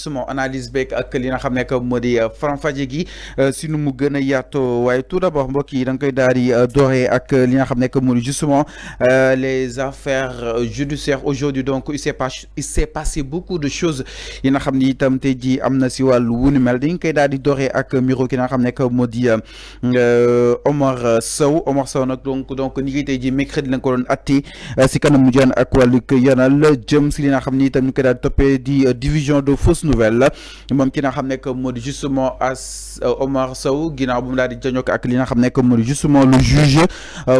suma analyse beeg ak li nga xam ne que moo di faram-fàcce gi si nu mu gën a yaatoo waaye tout d'abord mbokk yi da nga koy daal di dooree ak li nga xam ne que moo di justement les affaires judiciaires aujourd'hui donc il s'est passé beaucoup de choses yi nga xam ni itam tey jii am na si wàllu wu ni mel dañ koy daal di dooree ak miro ki nga xam ne que moo di Omar Sow nag donc ni ngi tey jii mercredi lañ ko doon atti si kanam mu jaan ak wàllu yanal jëm si li nga xam ni itam ñu koy daal di toppee di division de fausses nouvelle moom ki nga xam ne que moo di justement Omar Sow ginnaaw bu mu daal di jañoo ak li nga xam ne que moo di justement le juge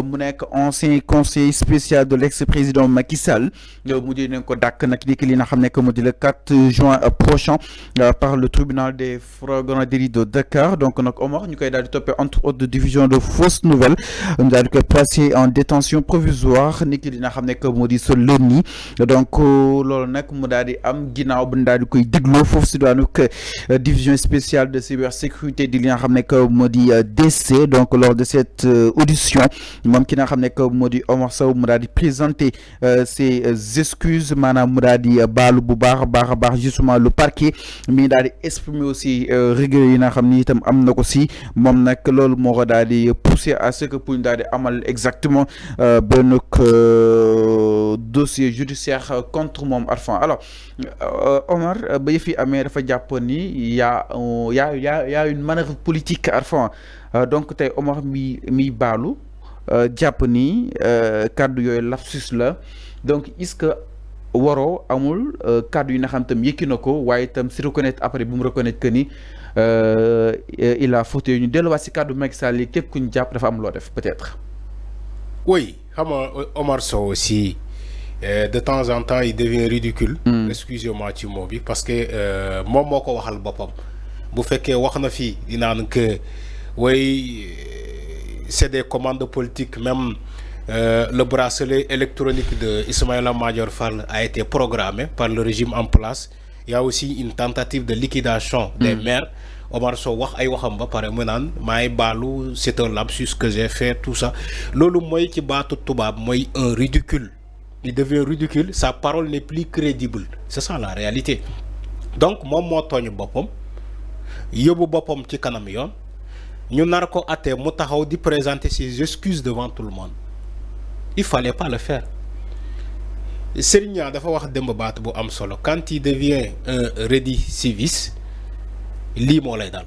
mu nekk ancien conseiller spécial de l'ex-président Macky Sall mujjee nañ ko dàkk nag li nga xam ne que moo di le 4 juin prochain par le tribunal des flagrants délits de Dakar donc nag Omar ñu koy daal di toppee entre autres de division de fausses nouvelles ñu daal di koy placé en détention provisoire ni ki li nga xam ne que moo di sa lënni donc loolu nag mu daal di am ginnaaw bu ñu daal di koy dégloo foofu si daanu division spéciale de cybersécurité di li nga xam ne que moo di DC donc lors de cette audition moom ki nga xam ne que moo di Omar Sow mu daal di présenter ses excuses maanaam mu daal di baalu bu baax a baax justement le parquet mi daal di exprimer aussi rigueur yi nga xam ni itam am na ko si moom nag loolu moo ko daal di pousser à ce que pour ñu daal di amal exactement benn dossier judiciaire contre moom Arfan alors Omar ba yëf yi amee dafa jàppoon ni y a une manœuvre politique Arfan donc tey Omar mi baalu jàpp ni kàddu yooyu lapsus la donc est-ce que waroo amul kàddu yi nga xam tam yëkki na ko waaye itam si reconnaître après bu mu reconnaître que ni il a faute ñu delluwaat si kàddu Macky Sall yi képp ku ñu jàpp dafa am loo def peut-être. Oui xam nga Omar Sow aussi de temps en temps il devient ridicule. Excusez-moi ci mot bi parce que moom moo ko waxal boppam bu fekkee wax na fii di naan que way c'est des commandes politiques même le bracelet électronique de Ismaïla Madior Fall a été programmé par le régime en place. Il y a aussi une tentative de liquidation des maires. Omar Sow wax ay waxam ba pare mu naan maay baalu c'est un lapsus que j'ai fait tout ça loolu mooy ci baatu tubaab mooy un ridicule. Il devient ridicule, sa parole n'est plus crédible. C'est ça la réalité. Donc moom moo tooñ boppam yóbbu boppam ci kanam yoon ñu nar ko àtte mu taxaw di présenter ses excuses devant tout le monde. Il fallait pas le faire. Serigne Niang dafa wax démb baat bu am solo quand il devient un récidiviste lii moo lay dal.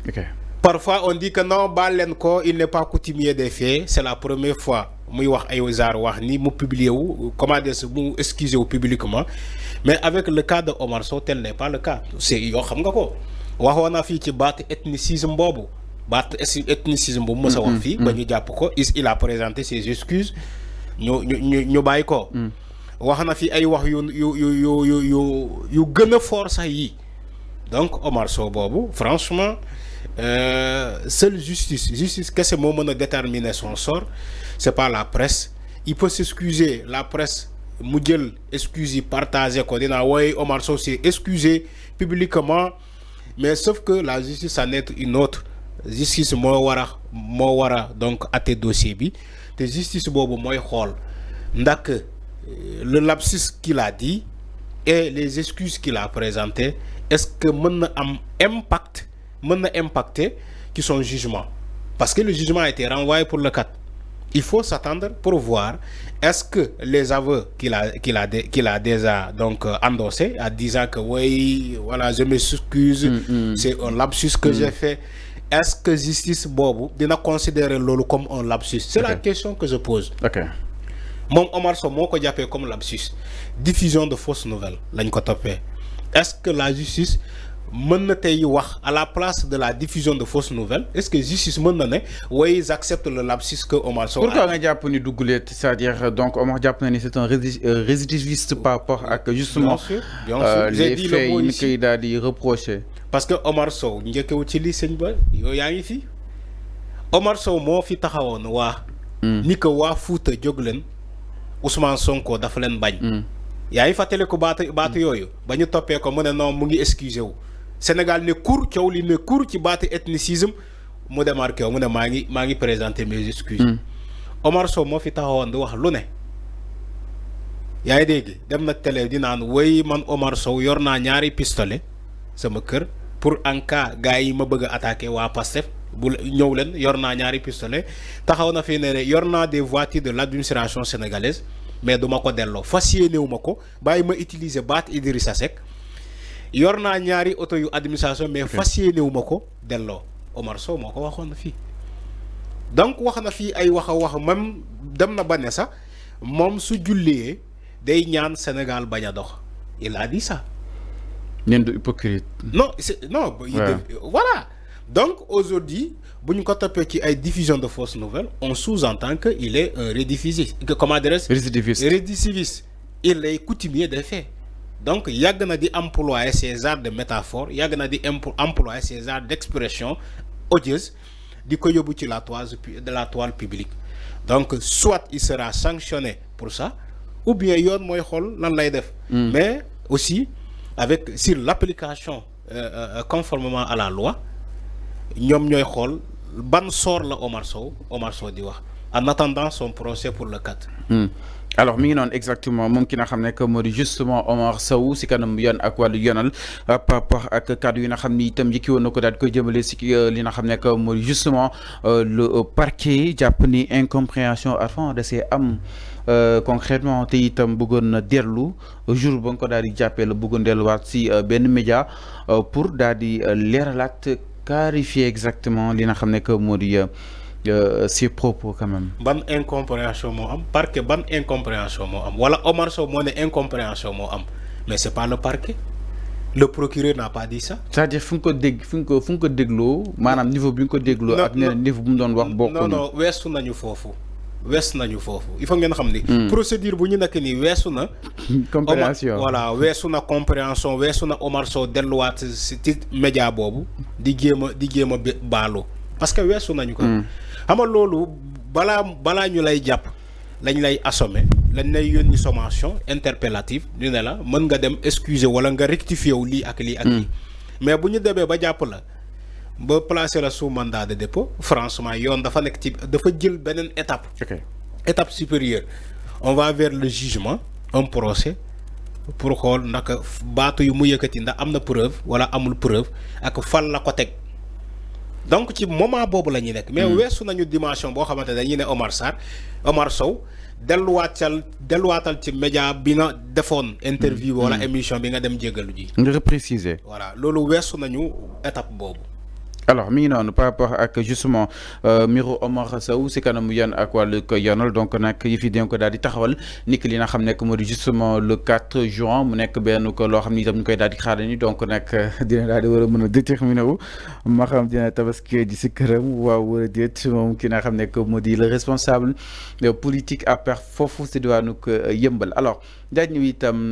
Ok. Parfois on dit que non baal leen ko il n'est pas coutumier des faits c'est la première fois muy wax ay zaar wax ni mu publier wu comment dire mu excuser wu publiquement mais avec le cas de Omar Sow tel n'est pas le cas c'est yoo xam nga ko waxoon naa fii ci baatu ethnicisme boobu baatu ethnicisme bu mës a wax fii ba ñu jàpp ko il a présenté ses excuses ñu bàyyi ko wax na fi ay wax yu gën a fort sax yi donc Omar Sow boobu franchement seule justice kese moo mën a déterminer son sort c'est pas la presse il peut s'excuser la presse mu jël excuse yi partager ko dina wooy Omar Sow s'est excusé publiquement mais sauf que la justice en est une autre justice moo war a donc àtte dossier bi te justice boobu mooy xool ndax le lapsus qu'il a dit et les excuses qu'il a présentées est-ce que mën na am impacter qui son jugement parce que le jugement a été renvoyé pour le 4. Il faut s'attendre pour voir est-ce que les aveux qu'il a déjà donc endossé en disant que oui voilà je m'excuse c'est un lapsus que j'ai fait est-ce que justice boobu dina considérer loolu comme un lapsus c'est la question que je pose. Ok. moom Omar Sow moo ko jàppee comme lapsus diffusion de fausses nouvelles lañ ko toppee est-ce que la justice mën na tey wax à la place de la diffusion de fausses nouvelles est-ce que justice mën na ne oui j'accepte le lapsus que Omar Sow. Pourquoi nga jàpp ni dugguleet c'est-à-dire donc Omar jàpp na ni c'est un récidiviste par rapport ak justement bien sûr les faits yi ñu koy daal di reprocher. parce que Omar Sow njëkkewu ci lii sëñ ba yow yaa ngi fi Omar Sow moo fi taxawoon waa ni ko waa Fuuta jóg leen Ousmane Sonko dafa leen bañ yaa ngi fàttali ko baatu yooyu ba ñu toppee ko mu ne non mu ngi excusé wu Sénégal ne cour coow li ne cour ci baatu ethnicisme mu démarqué wu mu ne maa ngi présenter mes excuses Omar Sow moo fi taxawoon di wax lu ne yaa ngi dégg dem na télé di naan way man Omar Sow yor naa ñaari pistolet sama kër pour en cas gars yi ma bëgg a attaquer waa Pastef bu ñëw leen yor naa ñaari pistolet taxaw na fi ne yor naa des voitures de l'administration sénégalaise mais duma ko delloo fas yéenewu ma ko bàyyi ma utiliser baat Idrissa Seck yor naa ñaari oto yu administration mais fas yéenewu ma ko delloo Omar Sow moo ko waxoon na fii donc wax na fii ay wax a wax même dem na ba ne sax moom su jullee day ñaan Sénégal bañ a dox il a dit ça. neen du hypocrite. non non. Voilà donc aujourd'hui bu ñu ko toppee ci ay diffusion de fausses nouvelles on sous-entend que il est un récidiviste que comment dirais-je récidiviste il est coutumier des faits donc yàgg na di employer ces arts de métaphore yàgg na di employer ces arts d'expression odieuse di ko yóbbu ci la toile publique donc soit il sera sanctionné pour ça ou bien yoon mooy xool lan lay def mais aussi avec sur l'application conformément à la loi ñoom ñooy xool ban sort la Omar Sow di wax en attendant son procès pour le 4. Alors mi ngi noonu exactement moom ki nga xam ne que moo di justement Omar Sow si kanam yoon ak wàllu yoonal par rapport ak kàddu yi nga xam ni itam yëkki woon na ko daal di koy jëmale si li nga xam ne que moo di justement le parquet jàpp ni incompréhension avant de see am concrètement te itam bëggoon na dellu jour ba nga ko daal di jàppee la bëggoon delluwaat si benn média pour daal di leeralaat clarifier exactement li nga xam ne que moo di ses propos quand même. ban incompréhension moo am parquet ban incompréhension moo am wala Omar Sow moo ne incompréhension moo am mais c'est pas le parquet le procureur n'a pas dit ça. c'est-à-dire fu nga ko dégg fu nga ko dégloo maanaam niveau bi nga ko dégloo. ak nee na niveau bu mu doon wax bokkuñu. non weesu nañu foofu. il faut ngeen xam ni. procédure bu ñu nekk nii weesu na. compréhension voilà weesu na compréhension weesu na Omar Sow delluwaat si ci média boobu di jéem a baalu parce que weesu nañu ko. xam nga loolu balaa ñu lay jàpp lañ lay assommer lañ lay yónni sommation interpellative ñu ne la mën nga dem excuser wala nga rectifier wu lii ak lii ak lii mais bu ñu demee ba jàpp la ba placer la sous mandat de dépôt franchement yoon dafa nekk ci dafa jël beneen étape. étape supérieure on va vers le jugement un procès pour xool naka baatu yu mu yëkkati ndax am na preuve wala amul preuve ak fan la ko teg. donc ci moment boobu la ñuy nekk. mais weesu nañu dimension boo xamante ne dañuy ne Omar Sow delluwaatal ci média bi nga defoon. interview wala émission bi nga dem jégalu ji. nga repréciser. voilà loolu weesu nañu étape boobu. alors mi ngi noonu par rapport ak justement mbiru Omar Sow si kanamu yoon ak wàllu ko yoonal donc nag yëf yi dañ ko daal di taxawal niki li nga xam nekk moo di justement le 4 juin mu nekk benn ko loo xam ni itam ñu koy daal di xaar ni donc nag dina daal di war a mën a déterminer wu ma xam dina tabaski ji si këram waaw wala déet moom ki nga xam nekk moo di le responsable politique à part foofu si diwaanu ko yëmbal alors daaj ñu itam.